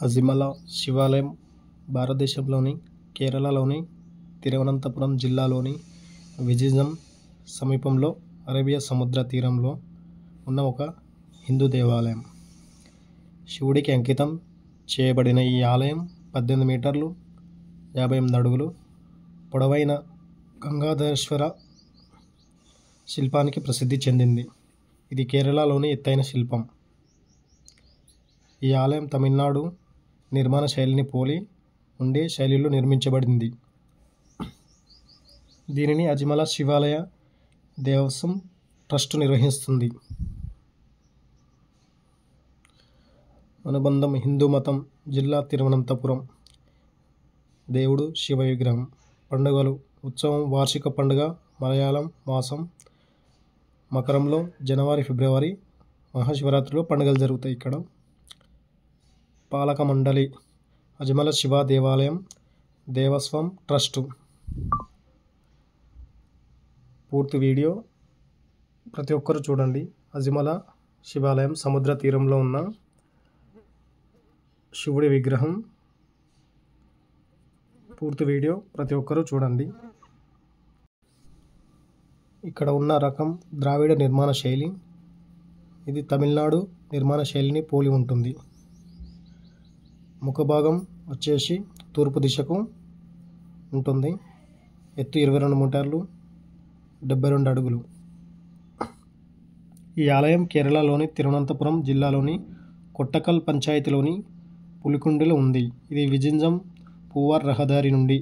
అజిమల శివాలయం భారతదేశంలోని కేరళలోని తిరువనంతపురం జిల్లాలోని విజిజం సమీపంలో అరేబియా సముద్ర తీరంలో ఉన్న ఒక హిందూ దేవాలయం. శివుడికి అంకితం చేయబడిన ఈ ఆలయం 18 మీటర్లు 58 అడుగులు పొడవైన గంగాధరేశ్వర శిల్పానికి ప్రసిద్ధి చెందింది. ఇది కేరళలోని ఎత్తైన శిల్పం. ఈ ఆలయం తమిళనాడు నిర్మాణ శైలిని పోలి ఉండే శైలిలో నిర్మించబడింది. దీనిని అజిమల శివాలయ దేవస్వం ట్రస్ట్ నిర్వహిస్తుంది. అనుబంధం హిందూ మతం. జిల్లా తిరువనంతపురం. దేవుడు శివ విగ్రహం. పండుగలు ఉత్సవం వార్షిక పండుగ మలయాళం మాసం మకరంలో జనవరి ఫిబ్రవరి మహాశివరాత్రిలో పండుగలు జరుగుతాయి. ఇక్కడ పాలక మండలి అజిమల శివ దేవాలయం దేవస్వం ట్రస్టు. పూర్తి వీడియో ప్రతి ఒక్కరు చూడండి. అజిమల శివాలయం సముద్ర తీరంలో ఉన్న శివుడి విగ్రహం. పూర్తి వీడియో ప్రతి ఒక్కరూ చూడండి. ఇక్కడ ఉన్న రకం ద్రావిడ నిర్మాణ శైలి. ఇది తమిళనాడు నిర్మాణ శైలిని పోలి ఉంటుంది. ముఖభాగం వచ్చేసి తూర్పు దిశకు ఉంటుంది. ఎత్తు 22 మీటర్లు 72 అడుగులు. ఈ ఆలయం కేరళలోని తిరువనంతపురం జిల్లాలోని కొట్టకల్ పంచాయతీలోని పులికుండిలో ఉంది. ఇది విజింజం పూవార్ రహదారి నుండి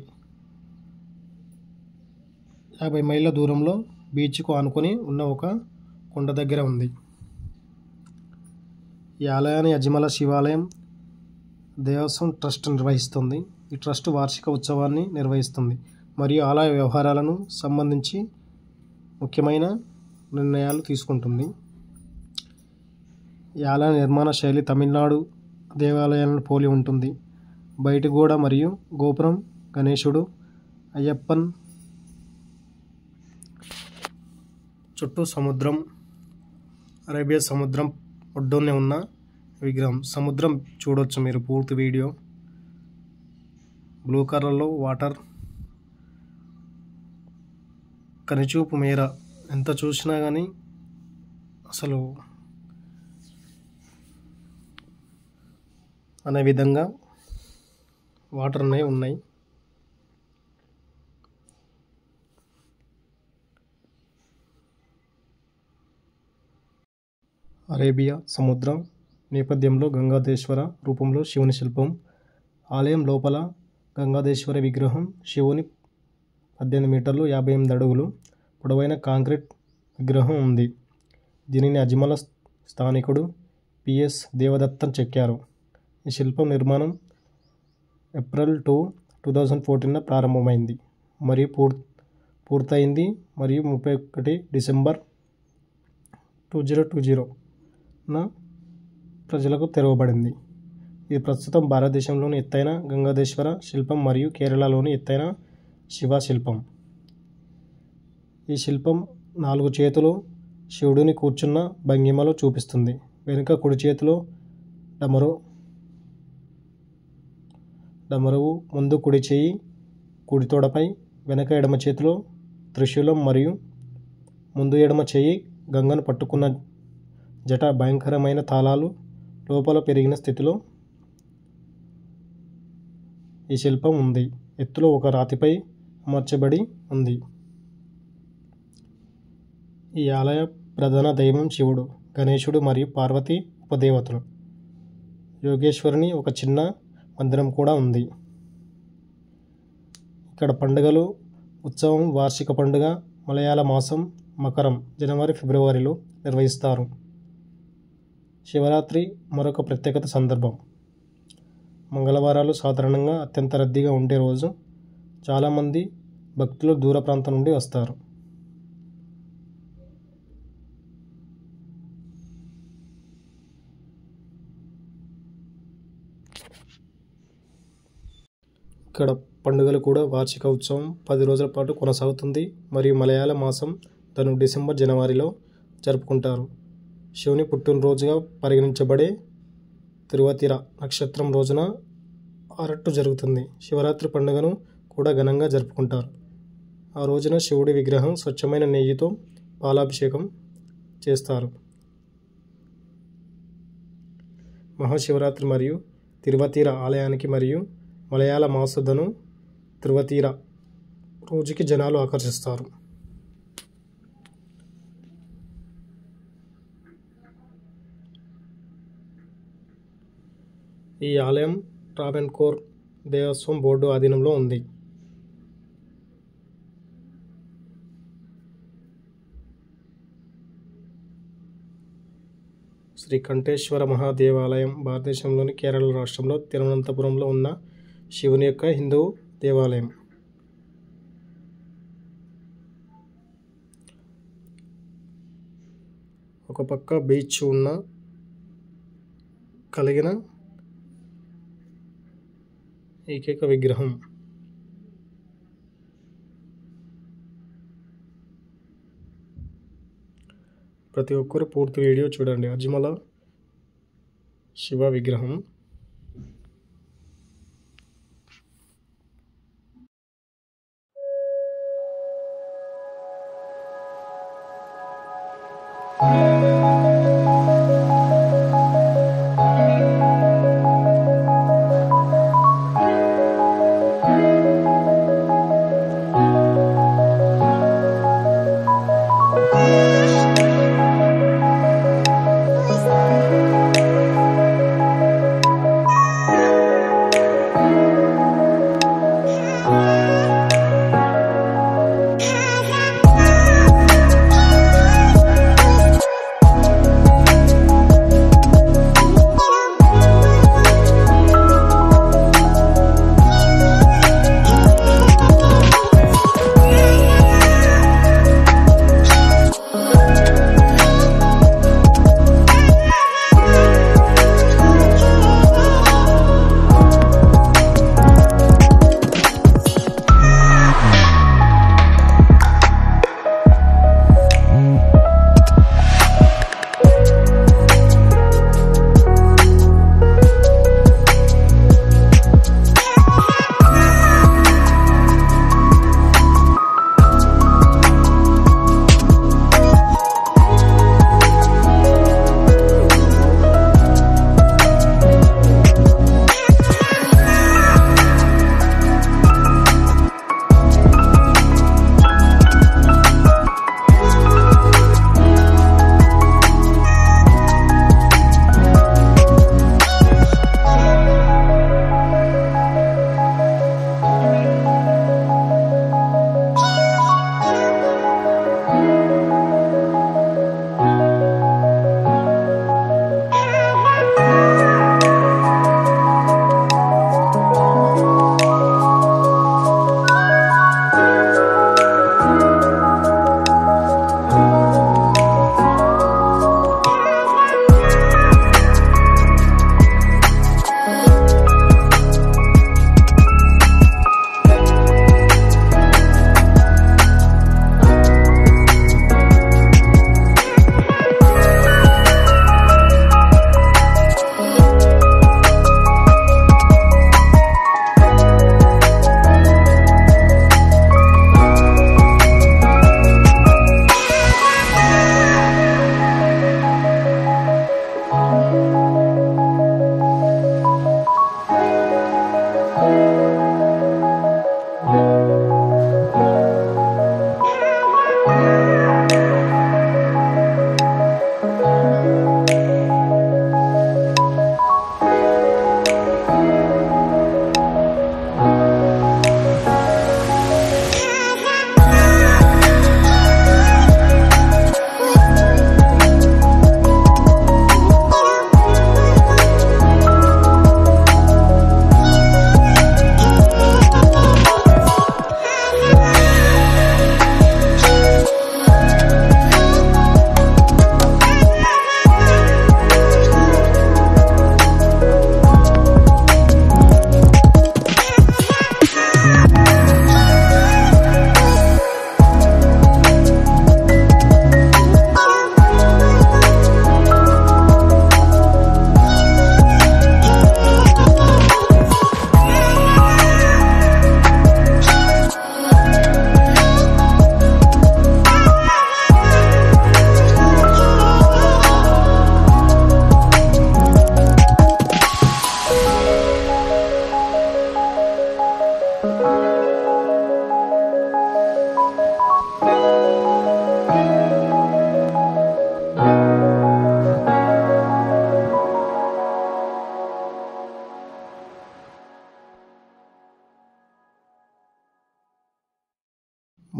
50 మైళ్ళ దూరంలో బీచ్కు ఆనుకొని ఉన్న ఒక కొండ దగ్గర ఉంది. ఈ ఆలయాన్ని అజిమల శివాలయం దేవస్వం ట్రస్ట్ నిర్వహిస్తుంది. ఈ ట్రస్ట్ వార్షిక ఉత్సవాన్ని నిర్వహిస్తుంది మరియు ఆలయ వ్యవహారాలను సంబంధించి ముఖ్యమైన నిర్ణయాలు తీసుకుంటుంది. ఈ ఆలయ నిర్మాణ శైలి తమిళనాడు దేవాలయాలను పోలి ఉంటుంది. బయటి గోడ మరియు గోపురం గణేశుడు అయ్యప్పన్ చుట్టూ సముద్రం అరేబియా సముద్రం ఒడ్డునే ఉన్న విగ్రహం. సముద్రం చూడొచ్చు మీరు పూర్తి వీడియో. బ్లూ కలర్లో వాటర్. కనిచూపు మేర ఎంత చూసినా కానీ అసలు అనే విధంగా వాటర్ ఉన్నాయి. అరేబియా సముద్రం నేపథ్యంలో గంగాధరేశ్వర రూపంలో శివుని శిల్పం. ఆలయం లోపల గంగాధరేశ్వర విగ్రహం. శివుని 18 మీటర్లు 58 అడుగులు పొడవైన కాంక్రీట్ విగ్రహం ఉంది. దీనిని అజిమల స్థానికుడు పిఎస్ దేవదత్తన్ చెక్కారు. ఈ శిల్పం నిర్మాణం ఏప్రిల్ 2, 2014 ప్రారంభమైంది మరియు పూర్తయింది మరియు 31 డిసెంబర్ 2020న ప్రజలకు తెరవబడింది. ఇది ప్రస్తుతం భారతదేశంలోని ఎత్తైన గంగాధరేశ్వర శిల్పం మరియు కేరళలోని ఎత్తైన శివ శిల్పం. ఈ శిల్పం 4 చేతులు శివుడిని కూర్చున్న భంగిమలో చూపిస్తుంది. వెనుక కుడి చేతిలో డమరువు, ముందు కుడి చేయి కుడి తోడపై, వెనక ఎడమ చేతిలో త్రిశూలం మరియు ముందు ఎడమ చేయి గంగను పట్టుకున్న జట. భయంకరమైన తాళాలు లోపల పెరిగిన స్థితిలో ఈ శిల్పం ఉంది. ఎత్తులో ఒక రాతిపై అమర్చబడి ఉంది. ఈ ఆలయ ప్రధాన దైవం శివుడు, గణేశుడు మరియు పార్వతి ఉపదేవతలు. యోగేశ్వరుని ఒక చిన్న మందిరం కూడా ఉంది. ఇక్కడ పండుగలు ఉత్సవం వార్షిక పండుగ మలయాళ మాసం మకరం జనవరి ఫిబ్రవరిలో నిర్వహిస్తారు. శివరాత్రి మరొక ప్రత్యేకత సందర్భం. మంగళవారాలు సాధారణంగా అత్యంత రద్దీగా ఉండే రోజు. చాలామంది భక్తులు దూర ప్రాంతం నుండి వస్తారు. ఇక్కడ పండుగలు కూడా వార్షిక ఉత్సవం 10 రోజుల పాటు కొనసాగుతుంది మరియు మలయాళ మాసం దాన్ని డిసెంబర్ జనవరిలో జరుపుకుంటారు. శివుని పుట్టినరోజుగా పరిగణించబడే తిరువాతిర నక్షత్రం రోజున ఆరట్టు జరుగుతుంది. శివరాత్రి పండుగను కూడా ఘనంగా జరుపుకుంటారు. ఆ రోజున శివుడి విగ్రహం స్వచ్ఛమైన నెయ్యితో పాలాభిషేకం చేస్తారు. మహాశివరాత్రి మరియు తిరువాతిర ఆలయానికి మరియు మలయాళ మాసదను తిరువాతిర రోజుకి జనాలు ఆకర్షిస్తారు. ఈ ఆలయం ట్రావెన్కోర్ దేవస్వం బోర్డు ఆధీనంలో ఉంది. శ్రీ కంఠేశ్వర మహాదేవాలయం భారతదేశంలోని కేరళ రాష్ట్రంలో తిరువనంతపురంలో ఉన్న శివుని యొక్క హిందూ దేవాలయం. ఒక పక్క బీచ్ ఉన్న కలిగిన ఏకైక విగ్రహం. ప్రతి ఒక్కరు పూర్తి వీడియో చూడండి. అజ్మల శివ విగ్రహం.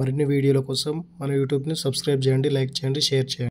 మరిన్ని వీడియోల కోసం మన యూట్యూబ్ని సబ్స్క్రైబ్ చేయండి, లైక్ చేయండి, షేర్ చేయండి.